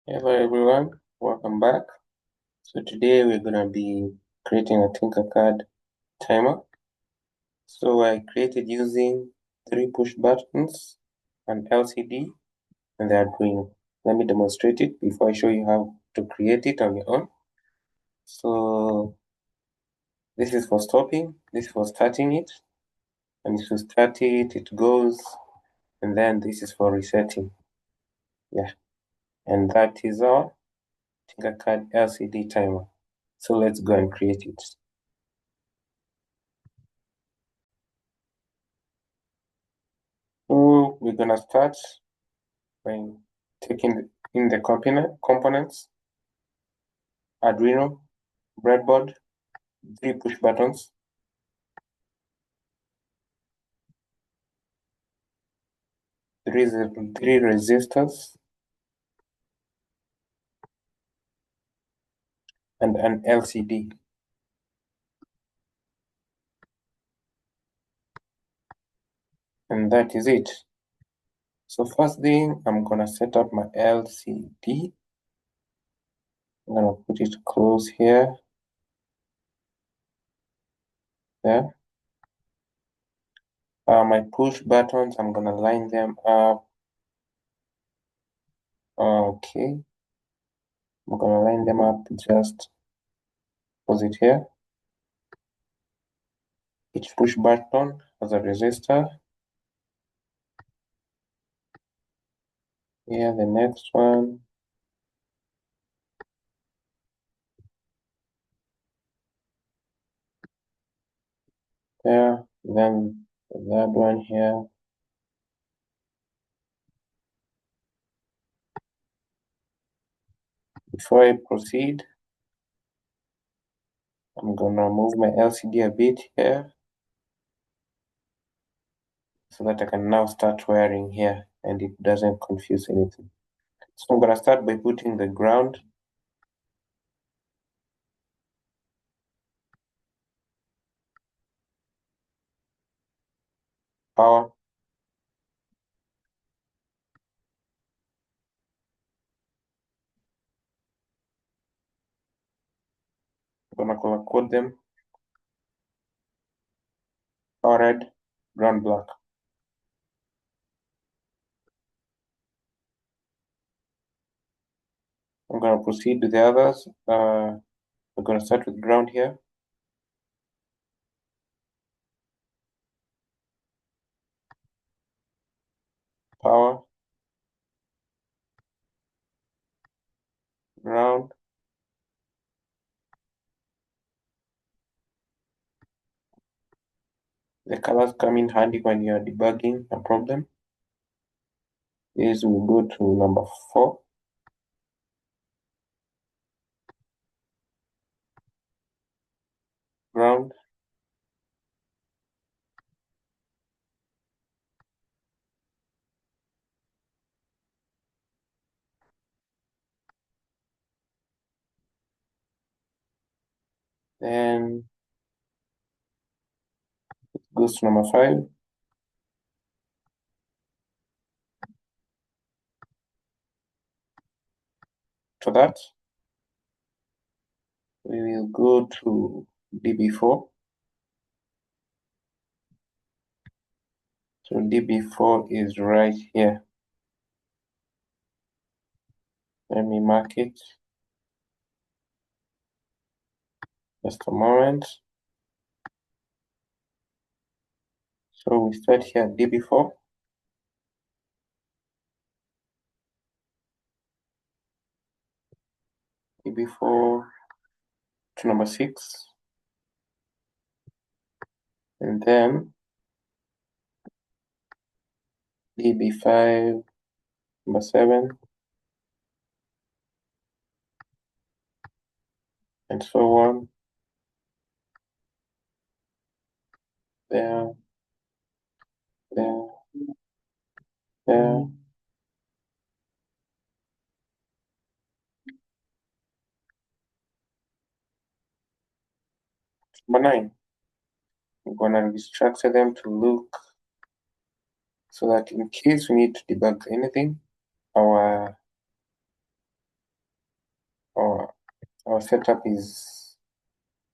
Hello everyone, welcome back. So today we're gonna be creating a Tinkercad timer. So I created using 3 push buttons, an LCD, and the Arduino. Let me demonstrate it before I show you how to create it on your own. So this is for stopping, this is for starting it, and if you start it, it goes, and then this is for resetting. Yeah, and that is our Tinkercad LCD timer. So let's go and create it. So we're gonna start by taking in the components, Arduino, breadboard, 3 push buttons, three resistors, and an LCD. And that is it. So first thing, I'm gonna set up my LCD. I'm gonna put it close here. There. My push buttons, I'm gonna line them up. Okay. I'm gonna line them up just put it here. Each push button has a resistor. Here, the next one. There, then that one here. Before I proceed, I'm gonna move my LCD a bit here so that I can now start wiring here and it doesn't confuse anything. So I'm gonna start by putting the ground. Power. I'm gonna color code them. Power red, ground black. I'm gonna proceed with the others. I'm gonna start with ground here. Power. Ground. The colors come in handy when you're debugging a problem. This will go to number 4. Ground. Then it goes to number 5. For that, we will go to DB4. So DB4 is right here. Let me mark it. Just a moment. So we start here at DB4. DB4 to number 6. And then DB5, number 7. And so on. There, there, there. Number 9. I'm gonna restructure them to look so that in case we need to debug anything, our our setup is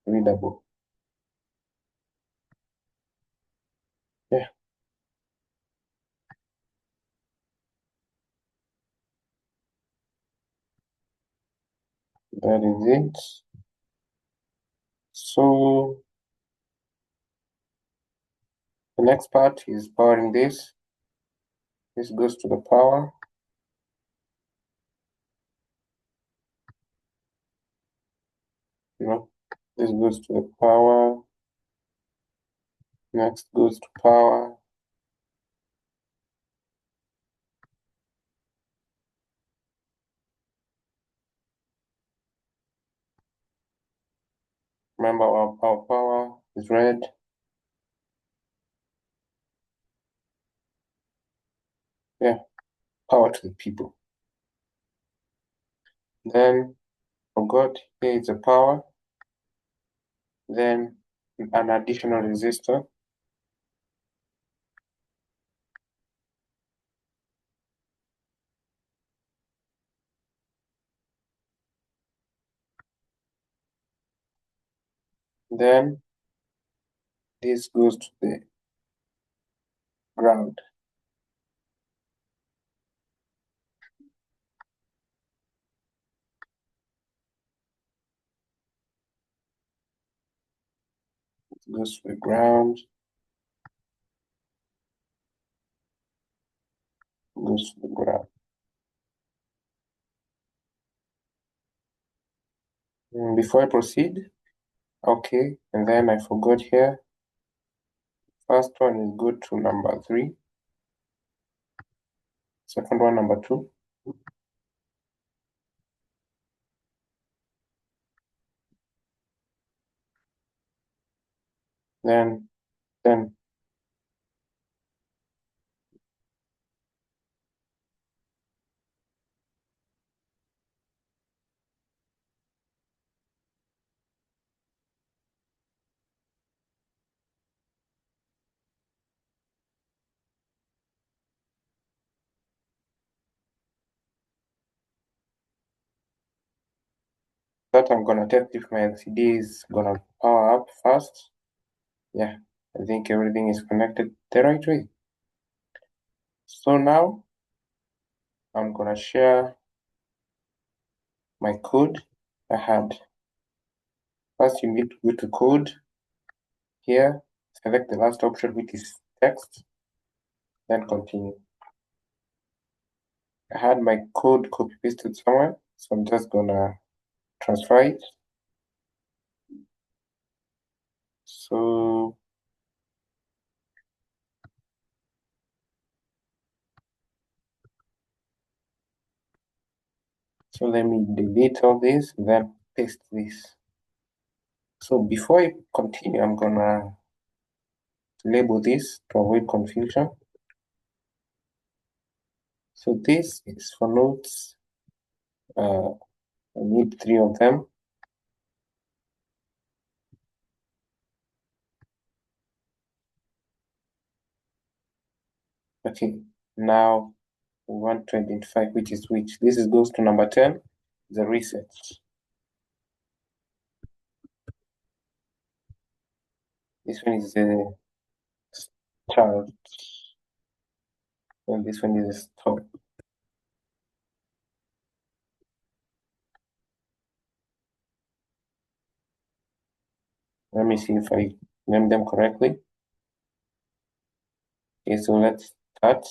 readable. Yeah. That is it. So the next part is powering this. This goes to the power. This goes to the power. Next goes to power. Remember, our power is red. Yeah, power to the people. Then forgot here is a power. Then an additional resistor. Then this goes to the ground. It goes to the ground. Goes to the ground. Before I proceed, okay, and then I forgot here. First one is go to number 3. Second one, number 2. Then that I'm gonna test if my LCD is gonna power up fast. Yeah, I think everything is connected the right way. So now I'm gonna share my code I had. First, you need to go to code here, select the last option, which is text, then continue. I had my code copy pasted somewhere, so I'm just gonna transfer it. So let me delete all this, then paste this. So before I continue, I'm gonna label this to avoid confusion. So this is for notes. I need 3 of them. Okay, now we want to identify which is which. This goes to number 10, the reset. This one is the start, and this one is the stop. Let me see if I name them correctly. Okay, so let's start.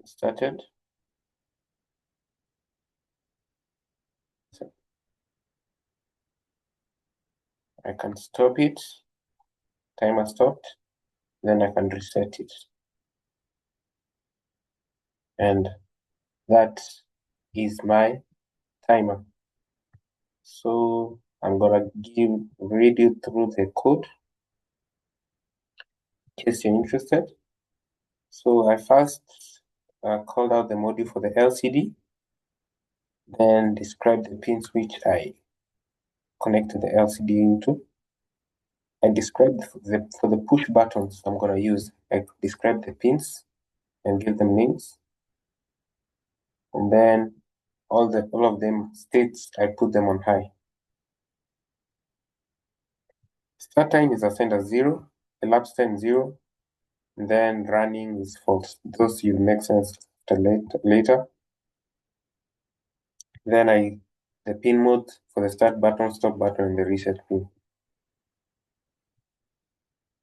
Started. So I can stop it. Timer stopped. Then I can reset it. And that is my timer. So I'm gonna read you through the code in case you're interested. So I first called out the module for the LCD, then described the pins which I connected the LCD into. I described for the push buttons I'm gonna use. I described the pins. and give them names. And then all of them states, I put them on high. Start time is assigned as 0, elapsed time 0, and then running is false. Those will make sense later. Then the pin mode for the start button, stop button, and the reset pin.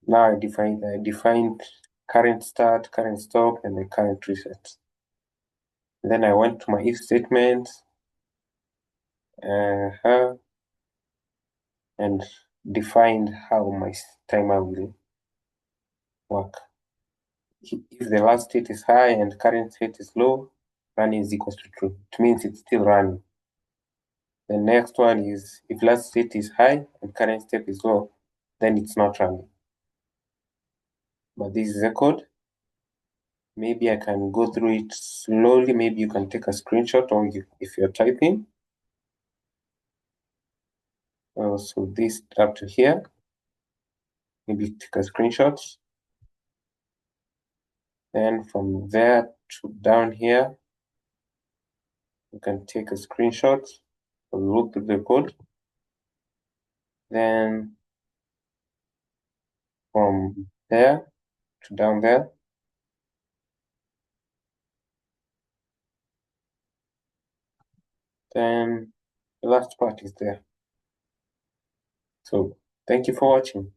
Now I defined current start, current stop, and the current reset. Then I went to my if statement, and defined how my timer will work. If the last state is high and current state is low, running is equals to true. It means it's still running. The next one is if last state is high and current state is low, then it's not running. But this is a code. Maybe I can go through it slowly. Maybe you can take a screenshot or if you're typing. So this up to here. Maybe take a screenshot. Then from there to down here, you can take a screenshot or look through the code. Then from there to down there, then the last part is there. So thank you for watching.